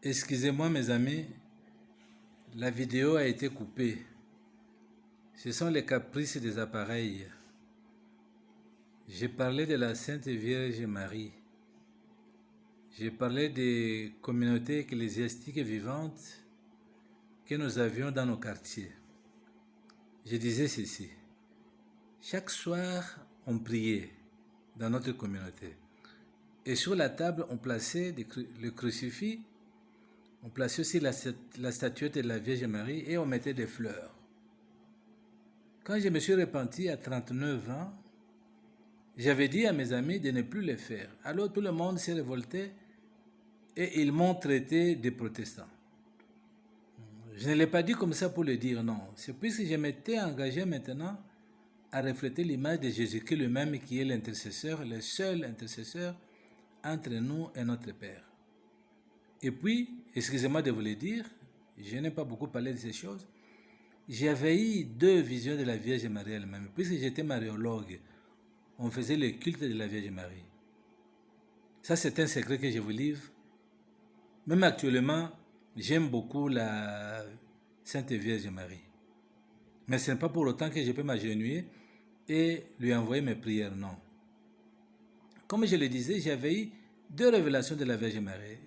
Excusez-moi mes amis, la vidéo a été coupée. Ce sont les caprices des appareils. J'ai parlé de la Sainte Vierge Marie. J'ai parlé des communautés ecclésiastiques vivantes que nous avions dans nos quartiers. Je disais ceci. Chaque soir, on priait dans notre communauté. Et sur la table, on plaçait le crucifix, on plaçait aussi la statuette de la Vierge Marie et on mettait des fleurs. Quand je me suis repenti à 39 ans, j'avais dit à mes amis de ne plus le faire. Alors tout le monde s'est révolté et ils m'ont traité de protestant. Je ne l'ai pas dit comme ça pour le dire, non. C'est puisque je m'étais engagé maintenant à refléter l'image de Jésus-Christ lui-même qui est l'intercesseur, le seul intercesseur entre nous et notre Père. Et puis, excusez-moi de vous le dire, je n'ai pas beaucoup parlé de ces choses, j'avais eu 2 visions de la Vierge Marie elle-même. Puisque j'étais mariologue, on faisait le culte de la Vierge Marie. Ça, c'est un secret que je vous livre. Même actuellement, j'aime beaucoup la Sainte Vierge Marie. Mais ce n'est pas pour autant que je peux m'agenouiller et lui envoyer mes prières, non. Comme je le disais, j'avais eu 2 révélations de la Vierge Marie.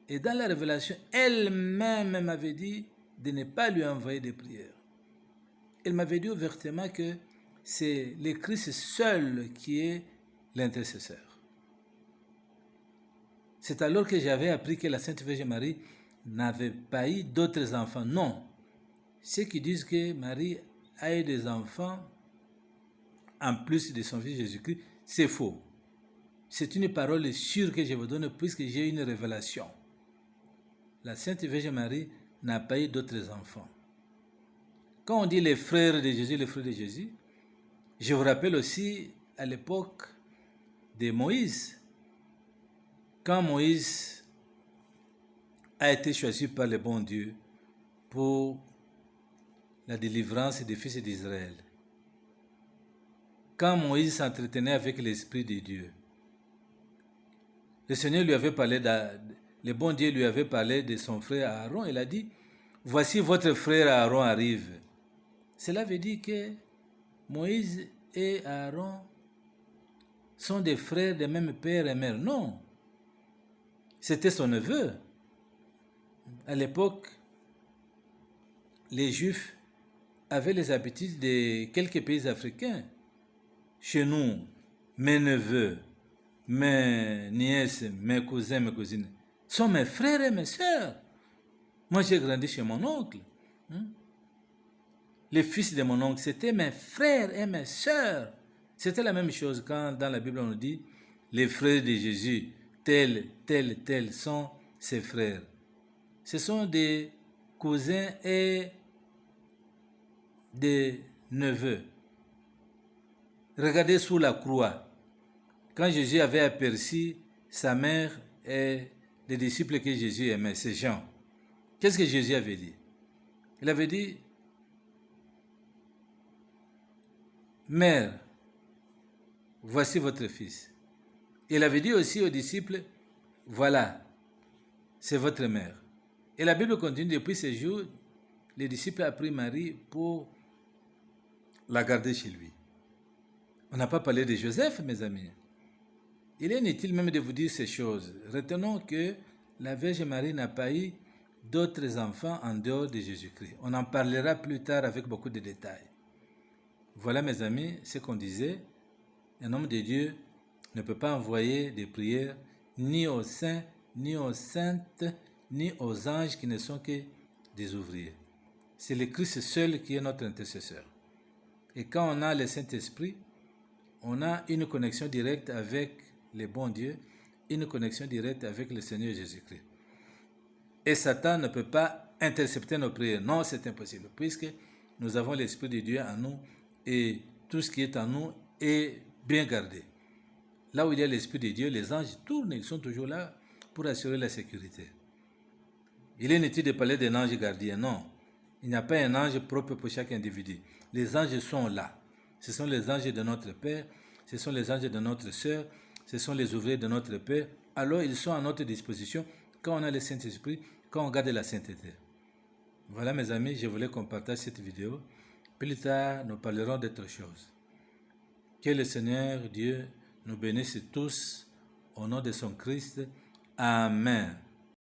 Et dans la révélation, elle-même m'avait dit de ne pas lui envoyer de prières. Elle m'avait dit ouvertement que c'est le Christ seul qui est l'intercesseur. C'est alors que j'avais appris que la Sainte Vierge Marie n'avait pas eu d'autres enfants. Non. Ceux qui disent que Marie a eu des enfants en plus de son fils Jésus-Christ, c'est faux. C'est une parole sûre que je vous donne puisque j'ai une révélation. La Sainte Vierge Marie n'a pas eu d'autres enfants. Quand on dit les frères de Jésus, je vous rappelle aussi à l'époque de Moïse, quand Moïse a été choisi par le bon Dieu pour la délivrance des fils d'Israël. Quand Moïse s'entretenait avec l'Esprit de Dieu, le Seigneur lui avait parlé, le bon Dieu lui avait parlé de son frère Aaron. Il a dit, voici votre frère Aaron arrive. Cela veut dire que Moïse et Aaron sont des frères de même père et mère. Non, c'était son neveu. À l'époque, les Juifs avaient les habitudes de quelques pays africains. Chez nous, mes neveux, mes nièces, mes cousins, mes cousines sont mes frères et mes sœurs. Moi, j'ai grandi chez mon oncle. Les fils de mon oncle, c'était mes frères et mes sœurs. C'était la même chose quand dans la Bible on nous dit les frères de Jésus, tels sont ses frères. Ce sont des cousins et des neveux. Regardez sous la croix. Quand Jésus avait aperçu sa mère et les disciples que Jésus aimait, ces gens, qu'est-ce que Jésus avait dit? Il avait dit, mère, voici votre fils. Il avait dit aussi aux disciples, voilà, c'est votre mère. Et la Bible continue, depuis ce jour, les disciples ont pris Marie pour la garder chez lui. On n'a pas parlé de Joseph, mes amis. Il est inutile même de vous dire ces choses. Retenons que la Vierge Marie n'a pas eu d'autres enfants en dehors de Jésus-Christ. On en parlera plus tard avec beaucoup de détails. Voilà, mes amis, ce qu'on disait. Un homme de Dieu ne peut pas envoyer des prières ni aux saints, ni aux saintes, ni aux anges qui ne sont que des ouvriers. C'est le Christ seul qui est notre intercesseur. Et quand on a le Saint-Esprit, on a une connexion directe avec le bon Dieu, une connexion directe avec le Seigneur Jésus-Christ. Et Satan ne peut pas intercepter nos prières. Non, c'est impossible, puisque nous avons l'Esprit de Dieu en nous et tout ce qui est en nous est bien gardé. Là où il y a l'Esprit de Dieu, les anges tournent, ils sont toujours là pour assurer la sécurité. Il est inutile de parler d'un ange gardien, non. Il n'y a pas un ange propre pour chaque individu. Les anges sont là. Ce sont les anges de notre Père, ce sont les anges de notre sœur, ce sont les ouvriers de notre Père. Alors ils sont à notre disposition quand on a le Saint-Esprit, quand on garde la sainteté. Voilà mes amis, je voulais qu'on partage cette vidéo. Plus tard, nous parlerons d'autres choses. Que le Seigneur Dieu nous bénisse tous au nom de son Christ. Amen.